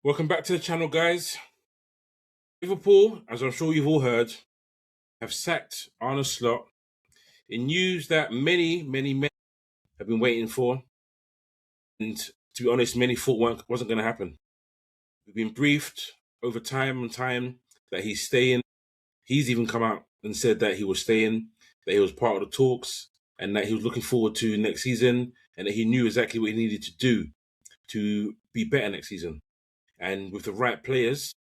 Welcome back to the channel, guys. Liverpool, as I'm sure you've all heard, have sacked Arne Slot in news that many have been waiting for. And to be honest, many thought wasn't going to happen. We've been briefed over time and time that he's staying. He's even come out and said that he was staying, that he was part of the talks, and that he was looking forward to next season, and that he knew exactly what he needed to do to be better next season. And with the right players,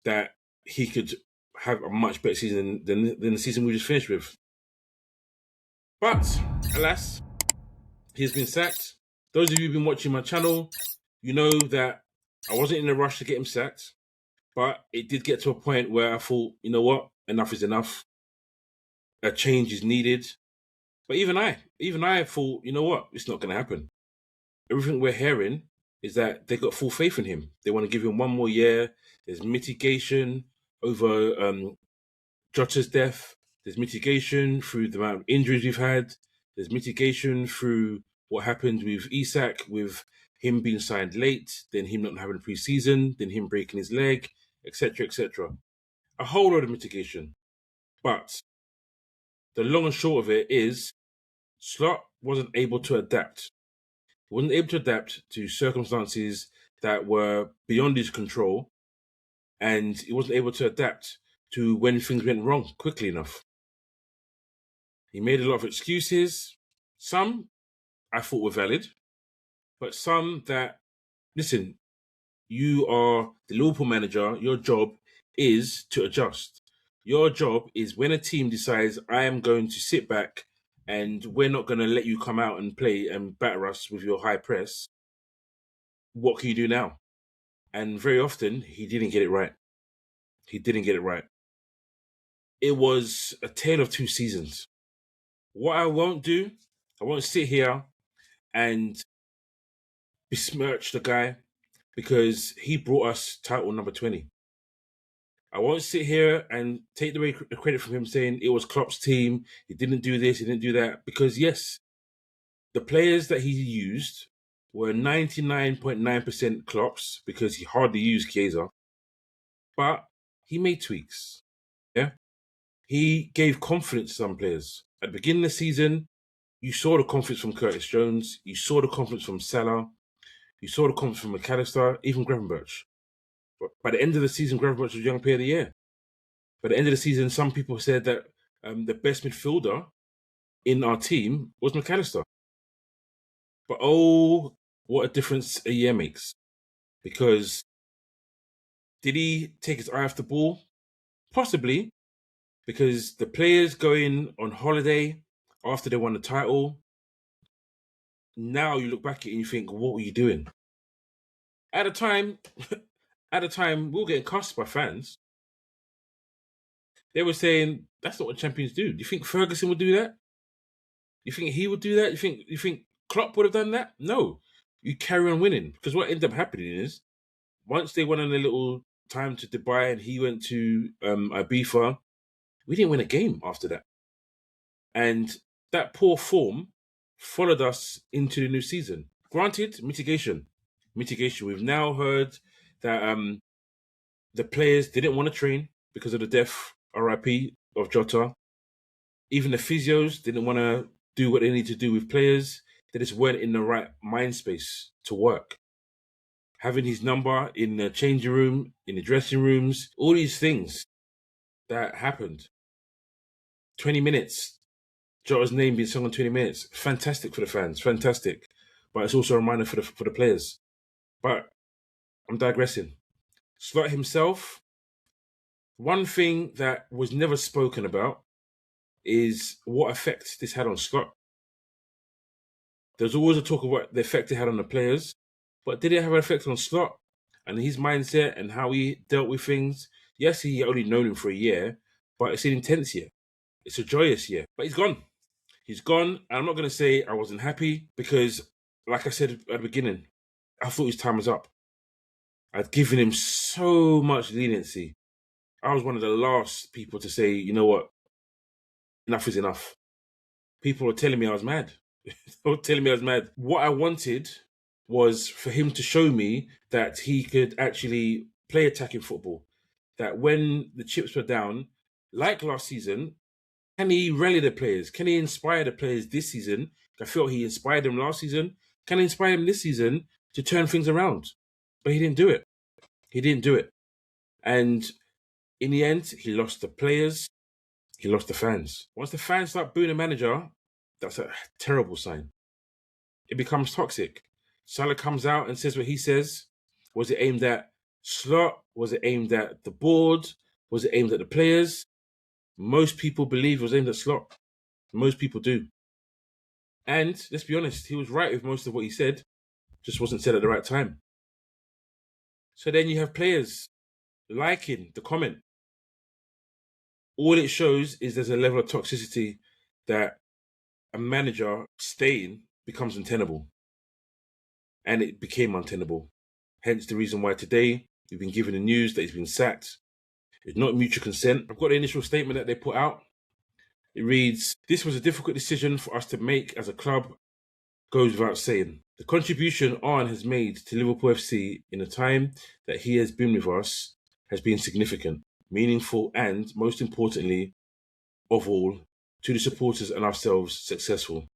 that he could have a much better season than the season we just finished with. But, alas, he's been sacked. Those of you who've been watching my channel, you know that I wasn't in a rush to get him sacked, but it did get to a point where I thought, you know what, enough is enough. A change is needed. But even I thought, you know what, it's not going to happen. Everything we're hearing is that they got full faith in him. They want to give him one more year. There's mitigation over Jota's death. There's mitigation through the amount of injuries we've had. There's mitigation through what happened with Isak, with him being signed late, then him not having a pre-season, then him breaking his leg, etc., etc. A whole lot of mitigation. But the long and short of it is, Slot wasn't able to adapt. He wasn't able to adapt to circumstances that were beyond his control, and he wasn't able to adapt to when things went wrong quickly enough. He made a lot of excuses. Some I thought were valid, but some that, listen, you are the Liverpool manager. Your job is to adjust. Your job is when a team decides, I am going to sit back and we're not going to let you come out and play and batter us with your high press. What can you do now? And very often, he didn't get it right. He didn't get it right. It was a tale of two seasons. What I won't do, I won't sit here and besmirch the guy because he brought us title number 20. I won't sit here and take the credit from him saying it was Klopp's team, he didn't do this, he didn't do that. Because yes, the players that he used were 99.9% Klopp's because he hardly used Chiesa. But he made tweaks. Yeah. He gave confidence to some players. At the beginning of the season, you saw the confidence from Curtis Jones, you saw the confidence from Salah, you saw the confidence from McAllister, even Gravenberch. But by the end of the season, Gravenberch was Young Player of the Year. By the end of the season, some people said that the best midfielder in our team was McAllister. But oh, what a difference a year makes. Because did he take his eye off the ball? Possibly. Because the players going on holiday after they won the title, now you look back at it and you think, what were you doing? At the time, we were getting cussed by fans. They were saying, that's not what champions do. Do you think Ferguson would do that? You think he would do that? You think Klopp would have done that? No. You carry on winning. Because what ended up happening is, once they went on a little time to Dubai and he went to Ibiza, we didn't win a game after that. And that poor form followed us into the new season. Granted, mitigation. We've now heard that the players didn't want to train because of the death, RIP, of Jota. Even the physios didn't want to do what they need to do with players. They just weren't in the right mind space to work. Having his number in the changing room, in the dressing rooms, all these things that happened. 20 minutes. Jota's name being sung on 20 minutes. Fantastic for the fans. Fantastic. But it's also a reminder for the players. But I'm digressing. Slot himself, one thing that was never spoken about is what effect this had on Slot. There's always a talk of what the effect it had on the players, but did it have an effect on Slot and his mindset and how he dealt with things? Yes, he only known him for a year, but it's an intense year. It's a joyous year. But he's gone. He's gone. And I'm not going to say I wasn't happy because, like I said at the beginning, I thought his time was up. I'd given him so much leniency. I was one of the last people to say, you know what, enough is enough. People were telling me I was mad. They were telling me I was mad. What I wanted was for him to show me that he could actually play attacking football. That when the chips were down, like last season, can he rally the players? Can he inspire the players this season? I felt he inspired them last season. Can he inspire them this season to turn things around? But he didn't do it. He didn't do it. And in the end, he lost the players. He lost the fans. Once the fans start booing the manager, that's a terrible sign. It becomes toxic. Salah comes out and says what he says. Was it aimed at Slot? Was it aimed at the board? Was it aimed at the players? Most people believe it was aimed at Slot. Most people do. And let's be honest, he was right with most of what he said, just wasn't said at the right time. So then you have players liking the comment. All it shows is there's a level of toxicity that a manager staying becomes untenable. And it became untenable. Hence the reason why today we've been given the news that he's been sacked. It's not mutual consent. I've got the initial statement that they put out. It reads, "This was a difficult decision for us to make as a club, goes without saying. The contribution Arne has made to Liverpool FC in the time that he has been with us has been significant, meaningful, and, most importantly of all, to the supporters and ourselves, successful.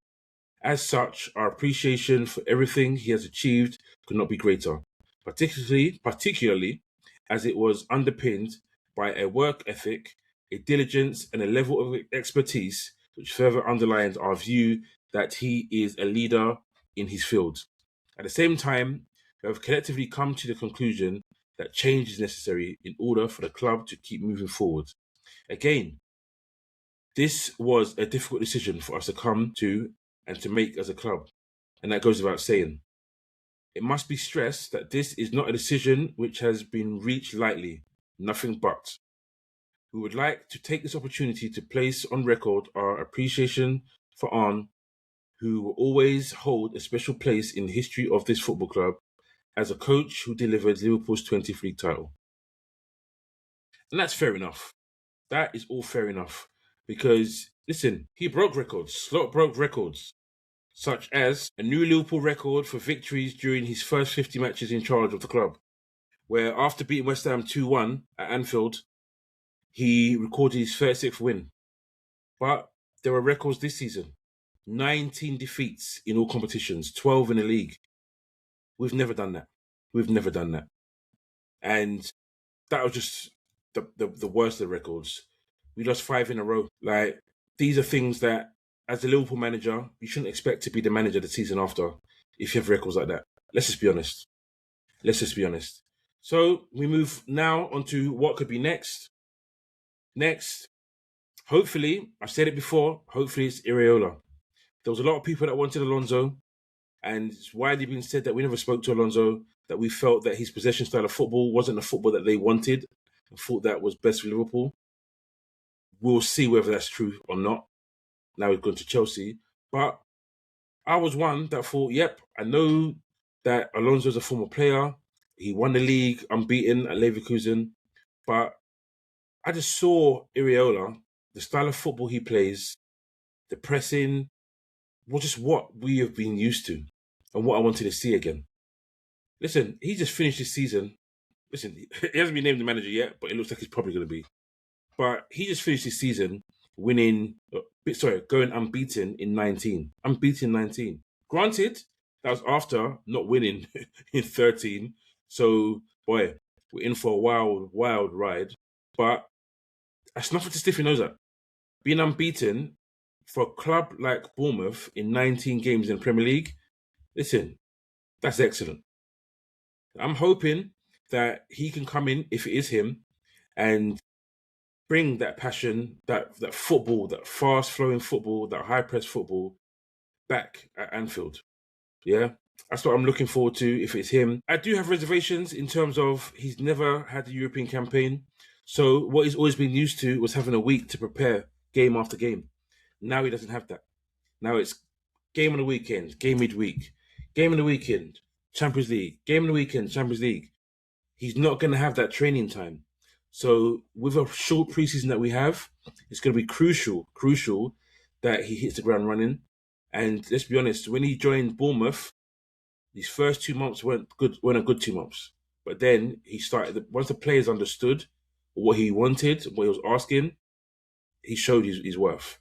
As such, our appreciation for everything he has achieved could not be greater, particularly as it was underpinned by a work ethic, a diligence, and a level of expertise which further underlines our view that he is a leader in his field. At the same time, we have collectively come to the conclusion that change is necessary in order for the club to keep moving forward. Again, this was a difficult decision for us to come to and to make as a club, and that goes without saying. It must be stressed that this is not a decision which has been reached lightly, nothing but. We would like to take this opportunity to place on record our appreciation for Arne, who will always hold a special place in the history of this football club as a coach who delivered Liverpool's 20th league title." And that's fair enough. That is all fair enough. Because, listen, he broke records. Slot broke records, such as a new Liverpool record for victories during his first 50 matches in charge of the club, where after beating West Ham 2-1 at Anfield, he recorded his 36th win. But there were records this season. 19 defeats in all competitions, 12 in the league. We've never done that. We've never done that. And that was just the worst of the records. We lost 5 in a row. Like, these are things that, as a Liverpool manager, you shouldn't expect to be the manager the season after if you have records like that. Let's just be honest. Let's just be honest. So we move now on to what could be next. Next, hopefully, I've said it before, hopefully it's Iraola. There was a lot of people that wanted Alonso, and it's widely been said that we never spoke to Alonso, that we felt that his possession style of football wasn't the football that they wanted and thought that was best for Liverpool. We'll see whether that's true or not. Now he's gone to Chelsea. But I was one that thought, yep, I know that Alonso's a former player. He won the league unbeaten at Leverkusen. But I just saw Iraola, the style of football he plays, the pressing, was just what we have been used to and what I wanted to see again. Listen, he just finished his season. Listen, he hasn't been named the manager yet, but it looks like he's probably going to be. But he just finished his season going unbeaten in 19. Unbeaten 19. Granted, that was after not winning in 13. So, boy, we're in for a wild, wild ride. But that's nothing to stiff your nose at. Being unbeaten for a club like Bournemouth in 19 games in the Premier League, listen, that's excellent. I'm hoping that he can come in, if it is him, and bring that passion, that football, that fast-flowing football, that high-press football back at Anfield. Yeah, that's what I'm looking forward to if it's him. I do have reservations in terms of he's never had a European campaign. So what he's always been used to was having a week to prepare game after game. Now he doesn't have that. Now it's game on the weekend, game midweek, game on the weekend, Champions League, game on the weekend, Champions League. He's not going to have that training time. So with a short preseason that we have, it's going to be crucial that he hits the ground running. And let's be honest, when he joined Bournemouth, These first 2 months weren't a good 2 months. But then he started, once the players understood what he wanted, what he was asking, he showed his worth.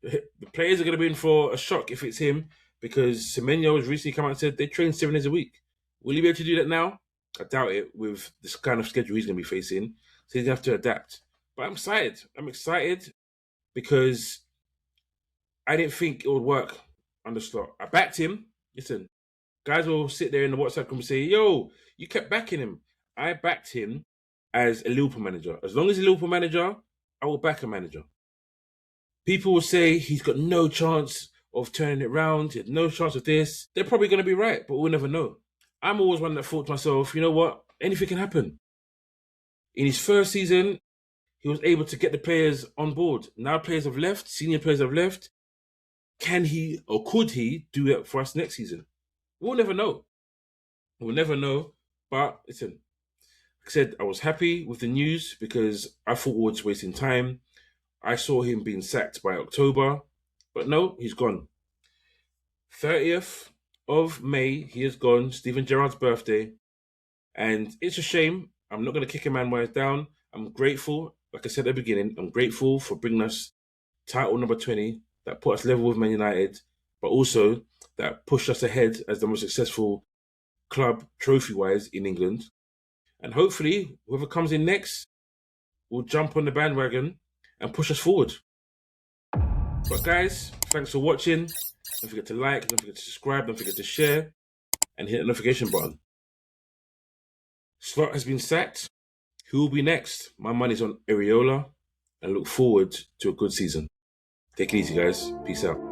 The players are going to be in for a shock if it's him, because Semenyo has recently come out and said they train 7 days a week. Will he be able to do that now? I doubt it with this kind of schedule he's going to be facing. So he's going to have to adapt. But I'm excited. I'm excited because I didn't think it would work under Slot. I backed him. Listen, guys will sit there in the WhatsApp group and say, yo, you kept backing him. I backed him as a Liverpool manager. As long as he's a Liverpool manager, I will back a manager. People will say he's got no chance of turning it around, he had no chance of this. They're probably going to be right, but we'll never know. I'm always one that thought to myself, you know what? Anything can happen. In his first season, he was able to get the players on board. Now players have left, senior players have left. Can he or could he do that for us next season? We'll never know. We'll never know. But listen, like I said, I was happy with the news because I thought we were just wasting time. I saw him being sacked by October, but no, he's gone. 30th of May, he is gone. Steven Gerrard's birthday. And it's a shame. I'm not going to kick a man while he's down. I'm grateful, like I said at the beginning, I'm grateful for bringing us title number 20 that put us level with Man United, but also that pushed us ahead as the most successful club trophy-wise in England. And hopefully, whoever comes in next will jump on the bandwagon and push us forward. But guys, thanks for watching. Don't forget to like, don't forget to subscribe, don't forget to share, and hit the notification button. Slot has been sacked. Who will be next? My money's on Iraola, and look forward to a good season. Take it easy, guys. Peace out.